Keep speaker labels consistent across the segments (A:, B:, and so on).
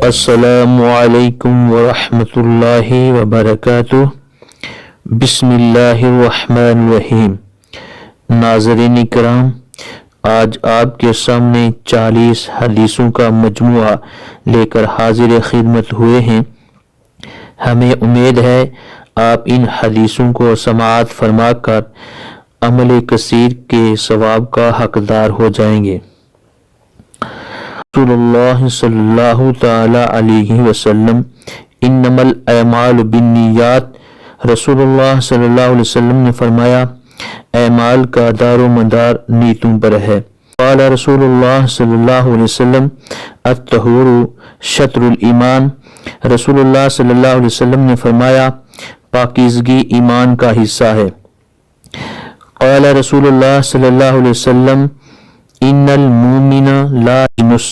A: السلام علیکم ورحمۃ اللہ وبرکاتہ۔ بسم اللہ الرحمن الرحیم۔ ناظرین کرام، آج آپ کے سامنے 40 حدیثوں کا مجموعہ لے کر حاضر خدمت ہوئے ہیں۔ ہمیں امید ہے آپ ان حدیثوں کو سماعت فرما کر عمل کثیر کے ثواب کا حقدار ہو جائیں گے۔ رسول اللہ صلی اللہ تعالی علیہ وسلم انما الاعمال بالنیات، رسول اللہ صلی اللہ علیہ وسلم نے فرمایا اعمال کا دار و مدار نیتوں پر ہے۔ قال رسول اللہ صلی اللہ علیہ وسلم الطہور شطر الایمان، رسول اللہ صلی اللہ علیہ وسلم نے فرمایا پاکیزگی ایمان کا حصہ ہے۔ قال رسول اللہ صلی اللہ علیہ وسلم ان المومن لا ينس،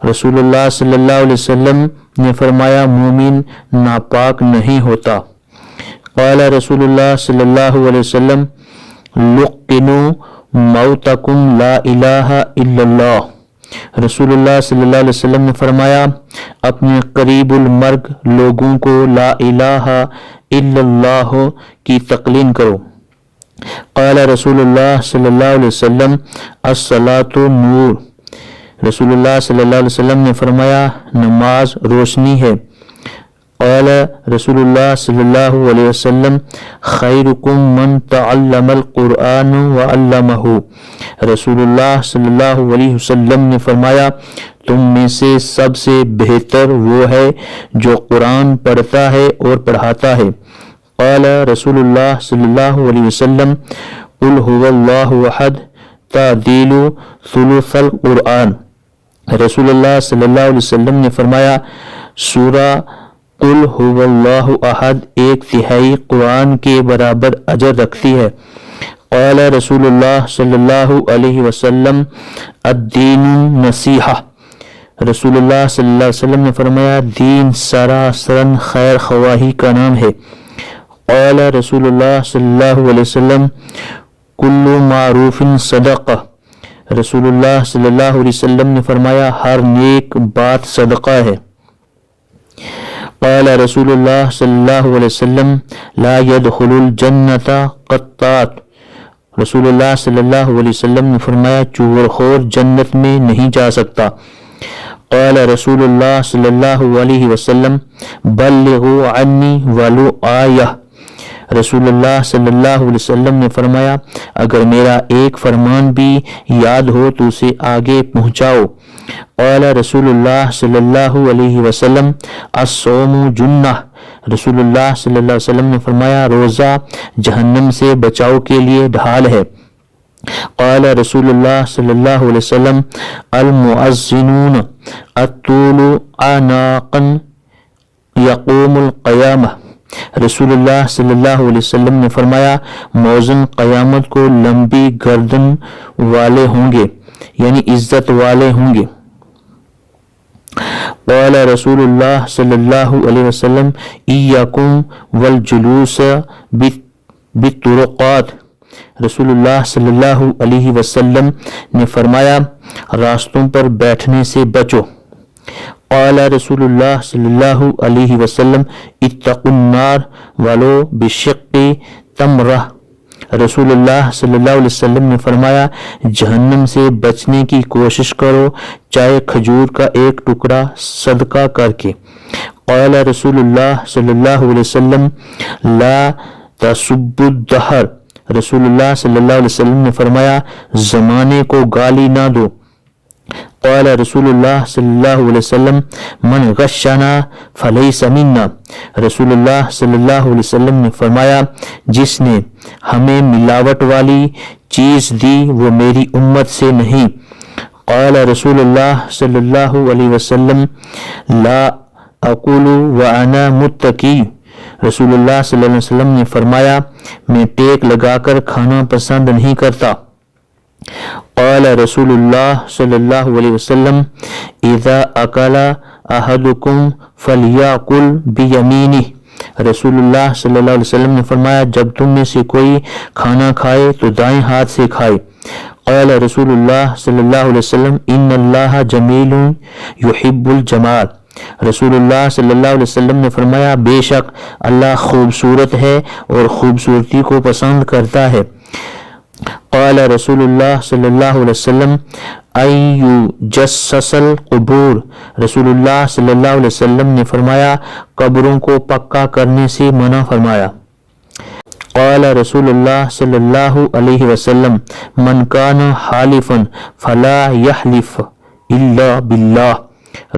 A: رسول اللہ صلی اللہ علیہ وسلم نے فرمایا مومن ناپاک نہیں ہوتا۔ قال رسول اللہ صلی اللہ علیہ وسلم لقنوا موتکم لا الہ الا اللہ، رسول اللہ صلی اللہ علیہ وسلم نے فرمایا اپنے قریب المرگ لوگوں کو لا الہ الا اللہ کی تقلین کرو۔ قال رسول اللہ صلی اللہ علیہ وسلم الصلاۃ نور، رسول اللہ صلی اللہ علیہ وسلم نے فرمایا نماز روشنی ہے۔ قال رسول اللہ صلی اللہ علیہ وسلم خیرکم من تعلم القرآن وعلمہ، رسول اللہ صلی اللہ علیہ وسلم نے فرمایا تم میں سے سب سے بہتر وہ ہے جو قرآن پڑھتا ہے اور پڑھاتا ہے۔ قال رسول اللہ صلی اللہ علیہ وسلم قل هو اللہ احد تعدیل ثلث القرآن، رسول اللہ صلی اللہ علیہ وسلم نے فرمایا سورہ قل هو اللہ احد 1/3 قرآن کے برابر اجر رکھتی ہے۔ قال رسول اللہ صلی اللہ علیہ وسلم الدین نصیحہ، رسول اللہ صلی اللہ علیہ وسلم نے فرمایا دین سراسراً خیر خواہی کا نام ہے۔ قال رسول اللہ صلی اللہ علیہ وسلم کل معروف صدقہ، رسول اللہ صلی اللہ علیہ وسلم نے فرمایا ہر نیک بات صدقہ ہے۔ قال رسول اللہ صلی اللہ علیہ وسلم لا يدخل الجنۃ قطات، رسول اللہ صلی اللہ علیہ وسلم نے فرمایا چغل خور جنت میں نہیں جا سکتا۔ قال رسول اللہ صلی اللہ علیہ وسلم بلغوا عنی ولو آیہ، رسول اللہ صلی اللہ علیہ وسلم نے فرمایا اگر میرا ایک فرمان بھی یاد ہو تو اسے آگے پہنچاؤ۔ قال رسول اللہ صلی اللہ علیہ وسلم الصوم جنہ، رسول اللہ صلی اللہ علیہ وسلم نے فرمایا روزہ جہنم سے بچاؤ کے لیے ڈھال ہے۔ قال رسول اللہ صلی اللہ علیہ وسلم المؤذنون الطول عناقا یقوم القیامہ، رسول اللہ صلی اللہ علیہ وسلم نے فرمایا مؤذن قیامت کو لمبی گردن والے ہوں گے، یعنی عزت والے ہوں گے۔ قال رسول اللہ صلی اللہ علیہ وسلم ایاکم والجلوس بالطرقات، رسول اللہ صلی اللہ علیہ وسلم نے فرمایا راستوں پر بیٹھنے سے بچو۔ قال رسول اللہ صلی اللہ علیہ وسلم اتقوا النار ولو بشق تمرہ، رسول اللہ صلی اللہ علیہ وسلم نے فرمایا جہنم سے بچنے کی کوشش کرو چاہے کھجور کا ایک ٹکڑا صدقہ کر کے۔ قال رسول اللہ صلی اللہ علیہ وسلم لا تسبوا الدہر، رسول اللہ صلی اللہ علیہ وسلم نے فرمایا زمانے کو گالی نہ دو۔ قال رسول اللہ صلی اللہ علیہ وسلم من غشنا فلیس منا، رسول اللہ صلی اللہ علیہ وسلم نے فرمایا جس نے ہمیں ملاوٹ والی چیز دی وہ میری امت سے نہیں۔ قال رسول اللہ صلی اللہ علیہ وسلم لا اکل وانا متکی، رسول اللہ صلی اللہ علیہ وسلم نے فرمایا میں ٹیک لگا کر کھانا پسند نہیں کرتا۔ قال رسول اللہ صلی اللہ علیہ وسلم اذا اکل احدکم فلیاکل بیمینہ، رسول اللہ صلی اللہ علیہ وسلم نے فرمایا جب تم میں سے کوئی کھانا کھائے تو دائیں ہاتھ سے کھائے۔ قال رسول اللہ صلی اللہ علیہ وسلم ان اللہ جمیل یحب الجمال، رسول اللہ صلی اللہ علیہ وسلم نے فرمایا بے شک اللہ خوبصورت ہے اور خوبصورتی کو پسند کرتا ہے۔ قال رسول اللہ صلی اللہ علیہ وسلم یجسس القبور، رسول اللہ صلی اللہ علیہ وسلم نے فرمایا قبروں کو پکا کرنے سے منع فرمایا۔ قال رسول اللہ صلی اللہ علیہ وسلم من کان حالفا فلا یحلف الا باللہ،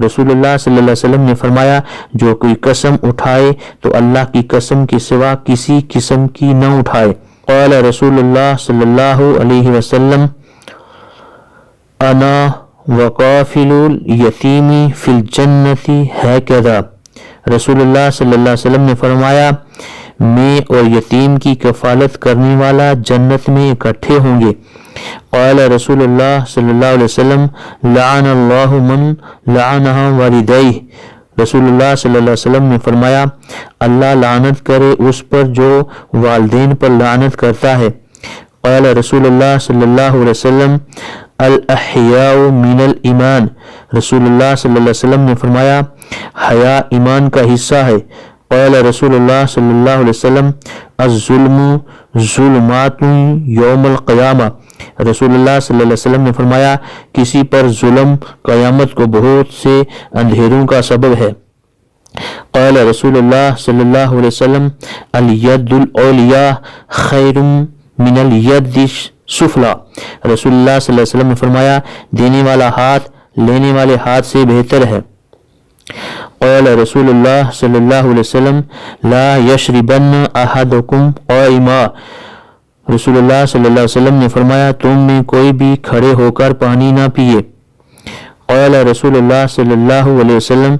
A: رسول اللہ صلی اللہ علیہ وسلم نے فرمایا جو کوئی قسم اٹھائے تو اللہ کی قسم کے سوا کسی قسم کی نہ اٹھائے۔ قال رسول اللہ صلی اللہ علیہ وسلم انا وقافل الیتیم فی الجنت ہکذا، رسول اللہ صلی اللہ علیہ وسلم نے فرمایا میں اور یتیم کی کفالت کرنے والا جنت میں اکٹھے ہوں گے۔ قال رسول اللہ صلی اللہ علیہ وسلم لعن اللہ من لعنہ والدیہ، رسول اللہ صلی اللہ علیہ وسلم نے فرمایا اللہ لعنت کرے اس پر جو والدین پر لعنت کرتا ہے۔ قال رسول اللہ صلی اللہ علیہ وسلم الاحیاء من الایمان، رسول اللہ صلی اللہ علیہ وسلم نے فرمایا حیا ایمان کا حصہ ہے۔ قال رسول اللہ صلی اللہ علیہ وسلم الظلم ظلمات یوم القیامہ، رسول اللہ صلی اللہ علیہ وسلم نے فرمایا کسی پر ظلم قیامت کو بہت سے اندھیروں کا سبب ہے۔ قال رسول اللہ صلی اللہ علیہ وسلم الید العلیٰ خیر من الید السفلی، رسول اللہ صلی اللہ علیہ وسلم نے فرمایا دینے والا ہاتھ لینے والے ہاتھ سے بہتر ہے۔ قال رسول اللہ صلی اللہ علیہ وسلم لا یشربن احدکم قائما، رسول اللہ صلی اللہ علیہ وسلم نے فرمایا تم میں کوئی بھی کھڑے ہو کر پانی نہ پیے۔ قال رسول اللہ صلی اللہ علیہ وسلم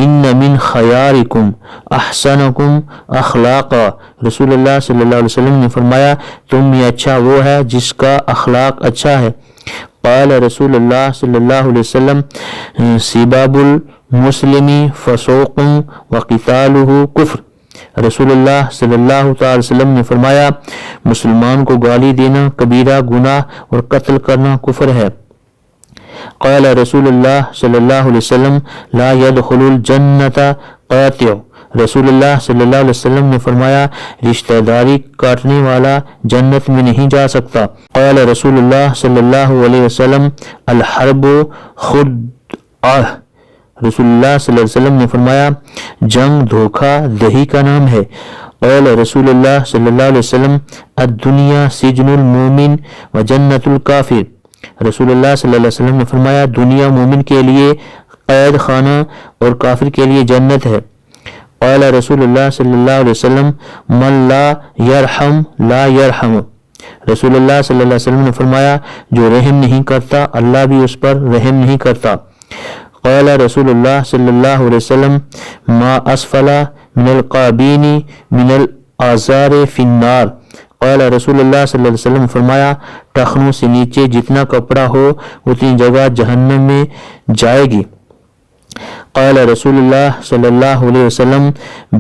A: ان من خیارکم احسنکم اخلاقا، رسول اللہ صلی اللہ علیہ وسلم نے فرمایا تم میں اچھا وہ ہے جس کا اخلاق اچھا ہے۔ قال رسول اللہ صلی اللہ علیہ وسلم سباب المسلم فسوق وقتالہ کفر، رسول اللہ صلی اللہ تعالی وسلم نے فرمایا مسلمان کو گالی دینا کبیرہ گناہ اور قتل کرنا کفر ہے۔ قال رسول اللہ صلی اللہ علیہ وسلم لا يدخل الجنت قاطع، رسول اللہ صلی اللہ علیہ وسلم نے فرمایا رشتہ داری کاٹنے والا جنت میں نہیں جا سکتا۔ قال رسول اللہ صلی اللہ علیہ وسلم الحرب خدعہ، رسول اللہ صلی اللہ علیہ وسلم نے فرمایا جنگ دھوکہ دہی کا نام ہے۔ قال رسول اللہ صلی اللہ علیہ وسلم الدنیا سجن المومن و جنت الکافر، رسول اللہ صلی اللہ علیہ وسلم نے فرمایا دنیا مومن کے لیے قید خانہ اور کافر کے لیے جنت ہے۔ قال رسول اللہ صلی اللہ علیہ وسلم من لا یرحم لا یرحم، رسول اللہ صلی اللہ علیہ وسلم نے فرمایا جو رحم نہیں کرتا اللہ بھی اس پر رحم نہیں کرتا۔ قال رسول اللہ صلی اللہ علیہ وسلم ما اسفل من القابین من الآزار فی النار، قال رسول اللہ صلی اللہ علیہ وسلم فرمایا ٹخنوں سے نیچے جتنا کپڑا ہو اتنی جگہ جہنم میں جائے گی۔ قال رسول اللہ صلی اللہ علیہ وسلم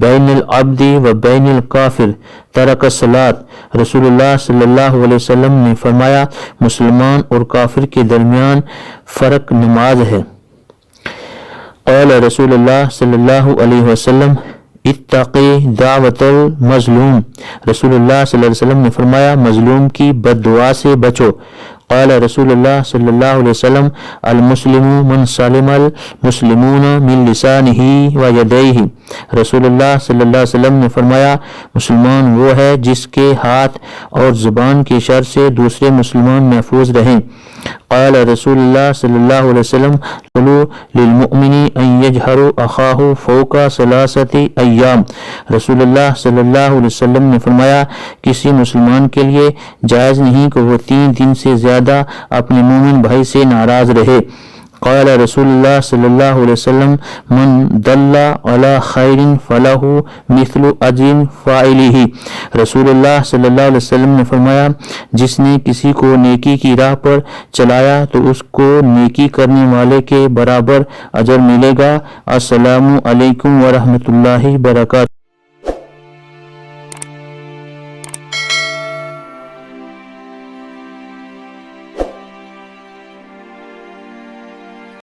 A: بین العبد و بین الکافر ترک الصلاۃ، رسول اللہ صلی اللہ علیہ وسلم نے فرمایا مسلمان اور کافر کے درمیان فرق نماز ہے۔ قال رسول اللہ صلی اللہ علیہ وسلم اتقی دعوت المظلوم، رسول اللہ صلی اللہ علیہ وسلم نے فرمایا مظلوم کی بد دعا سے بچو۔ قال رسول اللہ صلی اللہ علیہ وسلم المسلم من سلم المسلمون من لسانہ و یدیہ، رسول اللہ صلی اللہ علیہ وسلم نے فرمایا مسلمان وہ ہے جس کے ہاتھ اور زبان کے شر سے دوسرے مسلمان محفوظ رہیں۔ قال رسول اللہ صلی اللہ علیہ وسلم للمؤمن ان یجہر اخاہ فوق ثلاثۃ ایام، رسول اللہ صلی اللہ علیہ وسلم نے فرمایا کسی مسلمان کے لیے جائز نہیں کہ وہ 3 دن سے زیادہ اپنے مومن بھائی سے ناراض رہے۔ قال رسول اللہ صلی اللہ علیہ وسلم من دل علی خیر فلہ مثل اجر فاعلہ، رسول اللہ صلی اللہ علیہ وسلم نے فرمایا جس نے کسی کو نیکی کی راہ پر چلایا تو اس کو نیکی کرنے والے کے برابر اجر ملے گا۔ السلام علیکم ورحمۃ اللہ وبرکاتہ۔